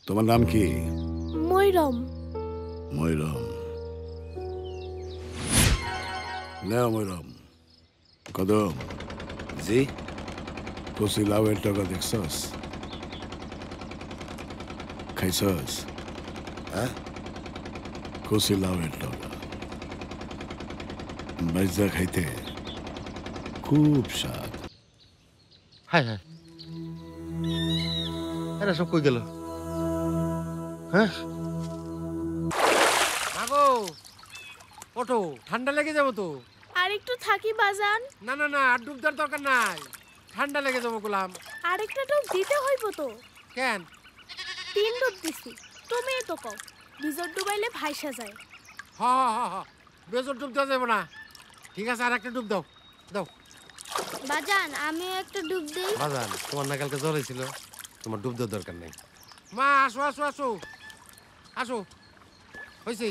তোমার নাম কি? ময়রম। ময়রম। নাও ময়রম। কদম। জি। কচি লাউয়ের টাকা দেখছস? খাইছস? হ্যাঁ? কচি লাউয়ের টাকা বাইজা খাইতে খুব স্বাদ। হায় হায়, এরা সব কই গেল? হ্যাঁ মাগো, ওঠো, ঠান্ডা লেগে যাবো তো। আর একটু থাকি বাজান। না না না, আর ডুব দেওয়ার দরকার নাই, ঠান্ডা লেগে যাবো গোলাম। আরেকটা ডুব দিতে হইব তো। কেন? 3 ডুব দিছি, তুমি তো কও বিজর ডুবাইলে ভাইসা যায়। হ হ হ হ, বেজর ডুব দেওয়া যাবে না। ঠিক আছে, আর একটা ডুব দাও, দাও। বাজান আমি একটা ডুব দেই। বাজান, তোমার না কালকে জ্বর হয়েছিল, তোমার ডুব দেওয়ার দরকার নেই। মা আসো আসো আসো আসো, হয়েছে।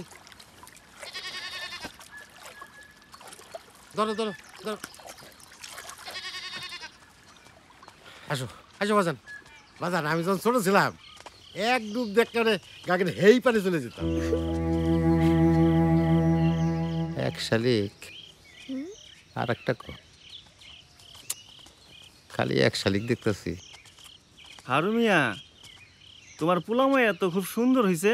ধরো ধরো ধরো, আসো আসো বাজান। বাজান, আমি যখন ছোট ছিলাম এক ডুব দেখতে গাকে হেই পারে চলে যেতাম। এক শালিক আর একটা খালি এক শালিক দেখতেছি। হারু মিয়া, তোমার পোলামাইয়া তো খুব সুন্দর হয়েছে।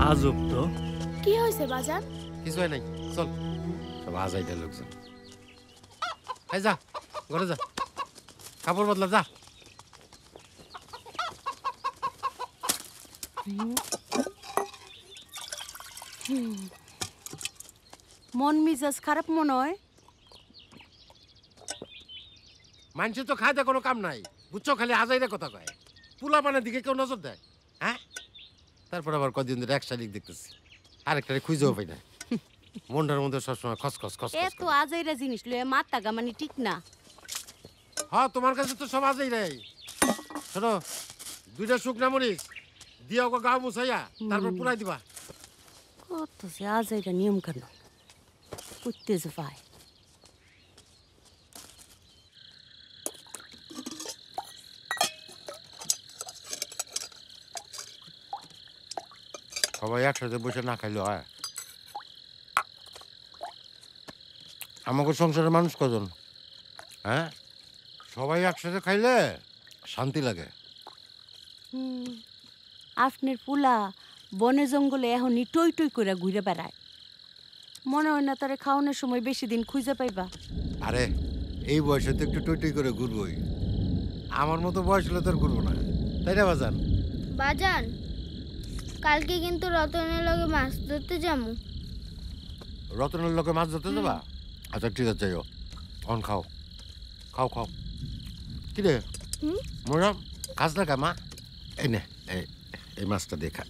আজব তো। কি হয়েছে বাজান? কিছু হয় নাই, চল। সব আজাইটা লোকজন। এই যা, ঘরে যা, কাপড় বদলা যা। মন মিজাজ খারাপ মনে হয়। মানুষের তো খায় দেয় কোনো কাম নাই, বুঝছো? খালি আজাইরা কথা কয়। পোলা পানের দিকে কেউ নজর দেয়? হ্যাঁ। তারপর আবার কদিন ধরে এক শালিক দেখতেছি, আরেকটারে খুঁজেও পাই না। মনটার মধ্যে সবসময় খসখস খসখস এত আজাইরা জিনিস লয়ে মাথা গামানি ঠিক না। হ্যাঁ, তোমার কাছে তো সব আজাইরাই। শোনো, 2টা শুকনা মরিচ দিয়া ওকে গা মুছাইয়া তারপর পুরাই দিবা। কত যে আজাইরা নিয়ম কেন করতে যে পায়। সবাই একসাথে বসে না খাইলে হয়? আমাকে সংসারের মানুষ কজন? হ্যাঁ, সবাই একসাথে খাইলে শান্তি লাগে। আপনার পোলা বনে জঙ্গলে এখন টই টই করে ঘুরে বেড়ায়। মনে হয় না তারে খাওয়ানোর সময় বেশি দিন খুঁজে পাইবা। আরে এই বয়সে তো একটু টই টই করে ঘুরবই। আমার মতো বয়স হলে তো আর ঘুরবো না, তাই না বাজান? বাজান, কালকে কিন্তু রতনের লগে মাছ ধরতে যাবো। রতনের লোকে মাছ ধরতে যাবা? আচ্ছা ঠিক আছে, যাইও। অন খাও, খাও খাও। কি রে মরাম, খাস না কা মা? এই নে, এই মাছটা দিয়ে খা।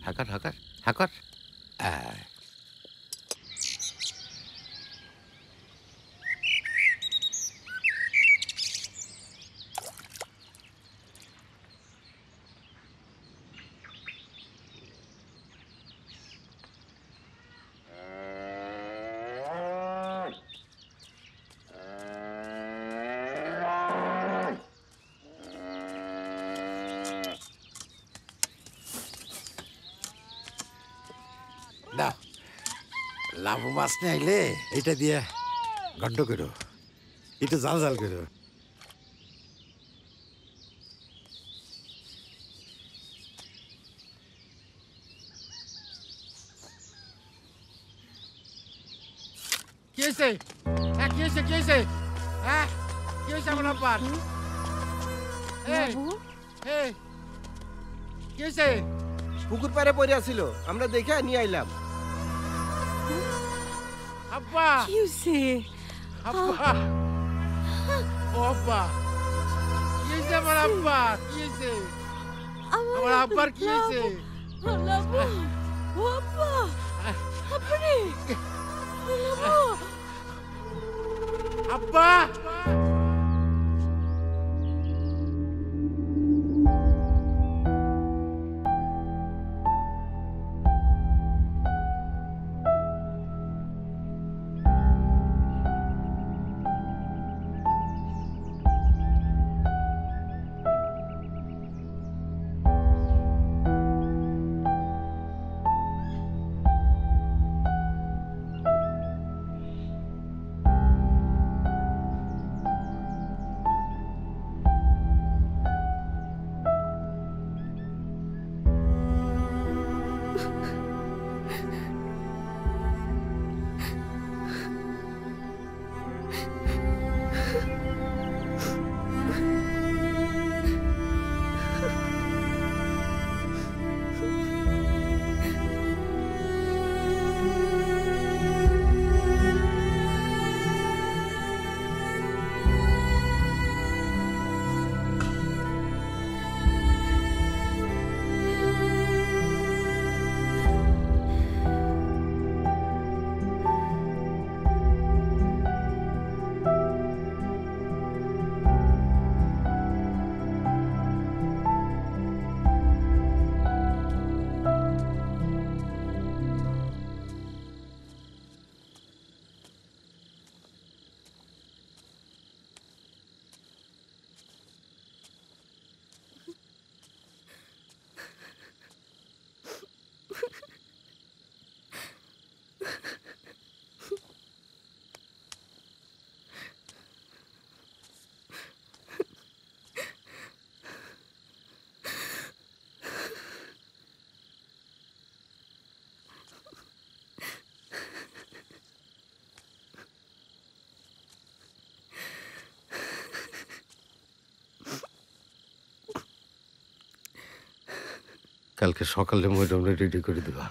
হাকার হাকার হাকার। দাও, লাভো মাছ নিয়ে আইলে এটা দিয়ে ঘন্ট করো, একটু জাল জাল করো। কি হয়েছে? হ্যাঁ, কি হয়েছে? কি হয়েছে? হ্যাঁ, কি হয়েছে আমার আব্বার? এই, এই, কি হয়েছে? পুকুর পাড়ে পড়ে আছিল, আমরা দেখে নিয়ে আইলাম। আব্বা, কি হইছে? আব্বা, ও আব্বা, কি হয়েছে আমার আব্বা? কি হয়েছে আমার আব্বার? কি হয়েছে? লাবু, ও আব্বা, আপনি, লাবু। আব্বা, কালকে সকালে ময়দানে রেডি করে দিবা।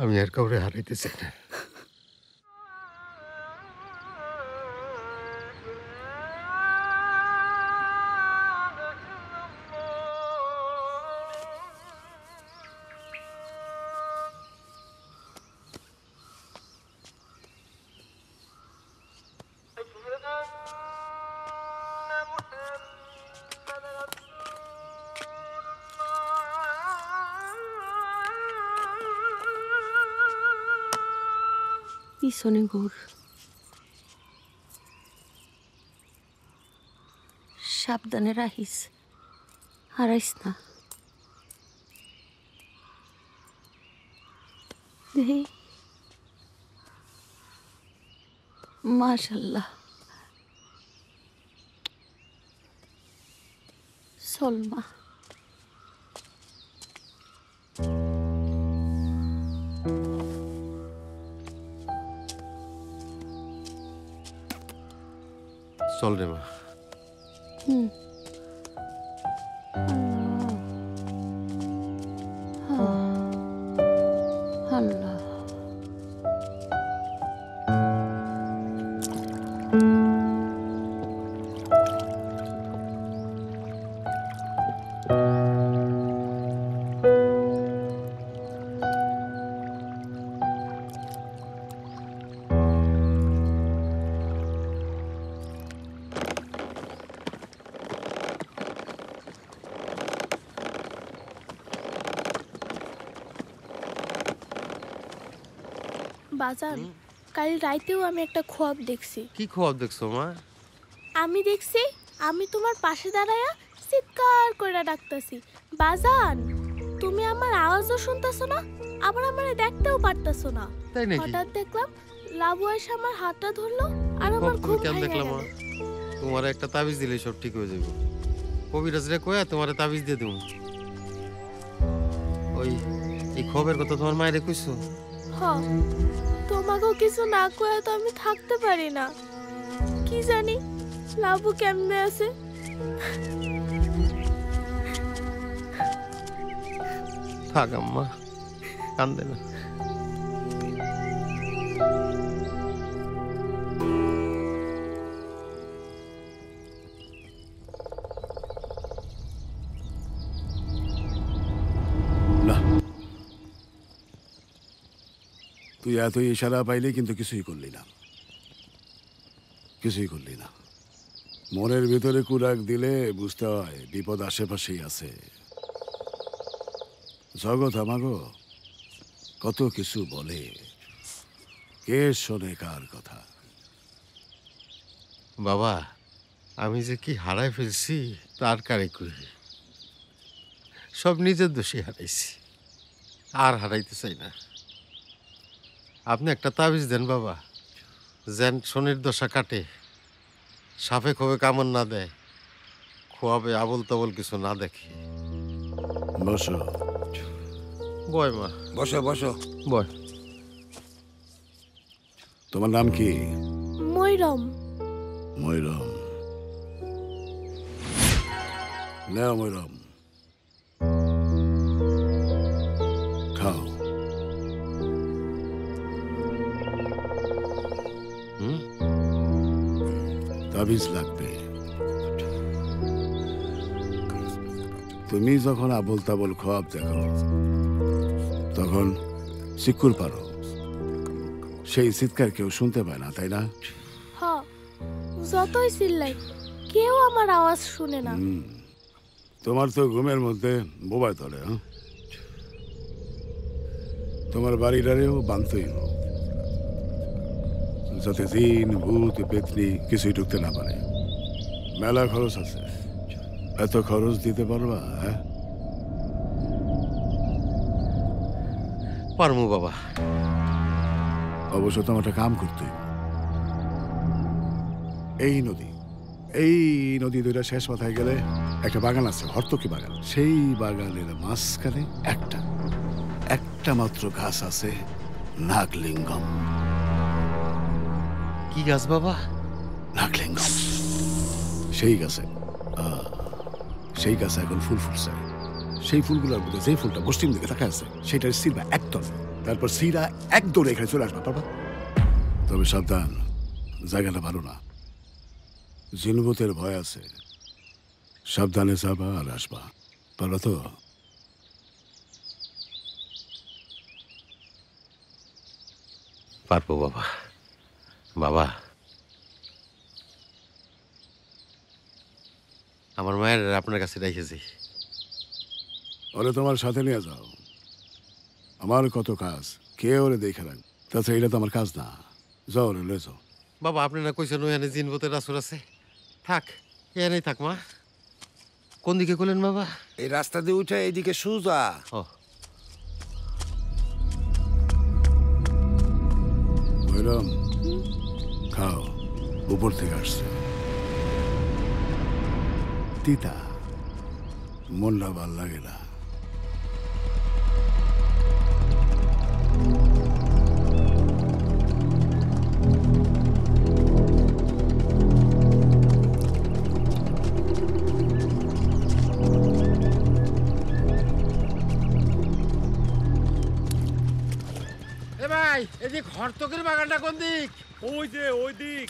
আমি আর কাউরে হারাইতে চাই না। পিছনে ঘুর, সাবধানে রাখিস, হারাইস না। দেখি, মাশাল্লাহ, সলমা। চল রে মা। আল্লাহ, বাজান, কাল রাইতেও আমি একটা খোয়াব দেখছি। কি খবর দেখছো মা? আমি দেখছি আমি তোমার পাশে দাঁড়ায়া চিৎকার করে ডাকতেছি, বাজান তুমি আমার আওয়াজও শুনতেছো না, আবার আমারে দেখতেও পারতেছো না। তাই নাকি? হঠাৎ দেখলাম লাবু এসে আমার হাতটা ধরলো আর আমার খুব কেন ভয় দেখলাম? গেল। তোমার একটা তাবিজ দিলে সব ঠিক হয়ে যাবে। কবিরাজরে কয়া তোমার তাবিজ দিয়ে দেবো। ওই এই খবরের কথা তোমার মায়েরে কইছো? হ, তোমাকেও কিছু না কয়ে তো আমি থাকতে পারি না। কি জানি লাবু কেমনে আছে। থাক আম্মা, কান্দে না। না, তুই এত ইশারা পাইলে কিন্তু কিছুই করলি না, কিছুই করলি না। মনের ভিতরে কুরাক দিলে বুঝতে হয় বিপদ আশেপাশেই আছে। জগৎ আমাগো কত কিছু বলে, কে শোনে কার কথা। বাবা, আমি যে কি হারাই ফেলছি তার কারে করি। সব নিজের দোষী হারাইছি, আর হারাইতে চাই না। আপনি একটা তাবিজ দেন বাবা, যেন শনির দশা কাটে, সাপে খোবে কামড় না দেয়, খোয়াবে আবল তাবল কিছু না দেখে। বসো। বয় মা, বসো বসো। বয়। তোমার নাম কি? ময়রম। ময়রম। নাও ময়রম, খাও। তাবিজ লাগবে। তুমি যখন আবল তাবল খোয়াব দেখো তখন চিকুর পারো, সেই চিৎকার কেউ শুনতে পায় না, তাই না? হ, যতই চিল্লাই কেউ আমার আওয়াজ শুনে না। তোমার তো ঘুমের মধ্যে বোবায় ধরে। তোমার বাড়িটারেও বানতেই হোক, যাতে জিন ভূত পেতনি কিছুই ঢুকতে না পারে। মেলা খরচ আছে, এত খরচ দিতে পারবা? হ্যাঁ, পারমু বাবা। অবশ্য তোমার একটা কাম করতে হইব। এই নদী দুইটা শেষ মাথায় গেলে একটা বাগান আছে, হর্তকি বাগান। সেই বাগানের মাঝখানে একটা মাত্র গাছ আছে, নাগলিঙ্গম। কি গাছ বাবা? নাগলিঙ্গম। সেই গাছে সেই গাছে এখন ফুল ফুটছে। সেই ফুলগুলোর মধ্যে যে ফুলটা পশ্চিম দিকে তাকায় আছে সেটার সিরবা একদম, তারপর সিরা এক দৌড়ে এখানে চলে আসবা, পারবা? তবে সাবধান, জায়গাটা ভালো না, জিনভূতের ভয় আছে। সাবধানে যাবা আর আসবা, পারবা তো? পারবো বাবা। বাবা, আমার মায়ের আপনার কাছে রেখেছি। ওরে তোমার সাথে নিয়ে যাও, আমার কত কাজ, কে ওরে দেখে রাখ। তাছাড়া এটা তো আমার কাজ না, যাও ওরে লয়ে যাও। বাবা, আপনি না কইছেন ওখানে জিনবতের আসর আছে? থাক, এখানেই থাক মা। কোন দিকে করলেন বাবা? এই রাস্তা দিয়ে উঠে এইদিকে সুজা। ও, বললাম খাও, উপর থেকে আসছে। তিতা, মনটা ভাল লাগে না। এ ভাই, এদিক হরতকের বাগানটা কোন দিক? ওই যে ওই দিক।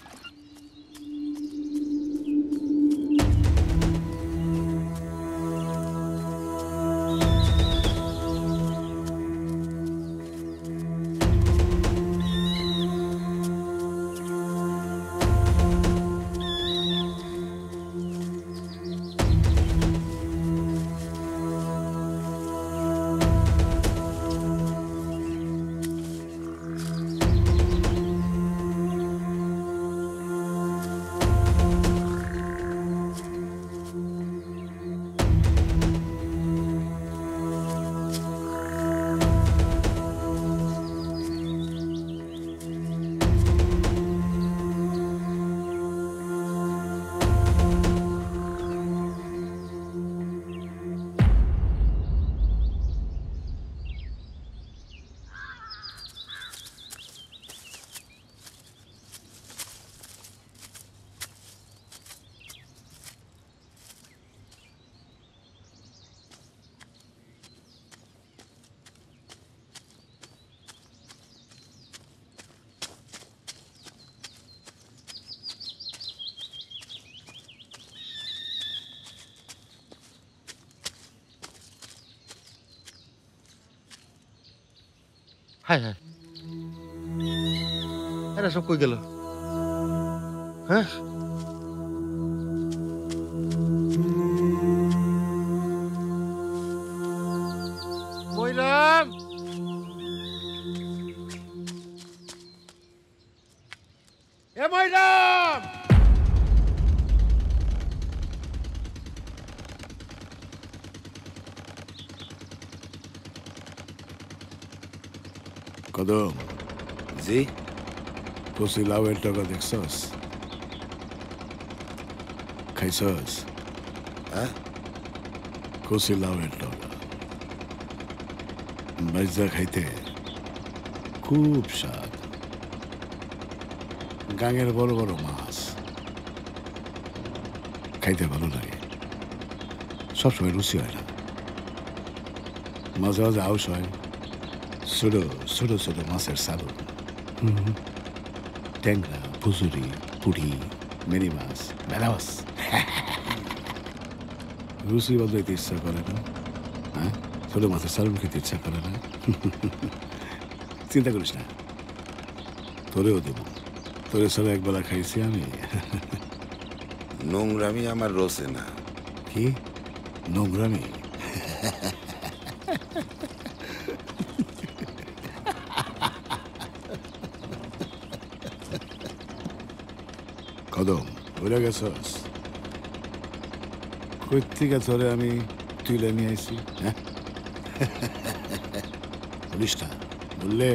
হায় হায়, এরা সব কই গেল? হ্যাঁ, মইরাম, এ মইরাম! কদম, জি কচি লাউয়ের টাকা দেখছস? খাইছস? হ্যাঁ, কচি লাউয়ের টাকা ভাজা খাইতে খুব স্বাদ। গাঙের বড় বড় মাছ খাইতে ভালো লাগে, সবসময় রুচি হয় না, মাঝে মাঝে আউশ হয়। ছোট ছোট ছোট মাছের সালু, ট্যাংরা, ফুজুরি, পুঁটি, মেরি মাছ, ভেলা মাছ। রুচি বদলাইতে ইচ্ছা করে না? হ্যাঁ, ছোট মাছের সালুন খেতে ইচ্ছা করে না? চিন্তা করিস না, তোরেও দেবো। তোরে ছাড়া একবেলা খাইছি আমি। নোংরামি আমার রোসে না। কি নোংরামি? কদম, বুঝে গেছস কই থেকে তোরে আমি তুলে নিয়ে আইছি? হ্যাঁ, বলিস না, বললে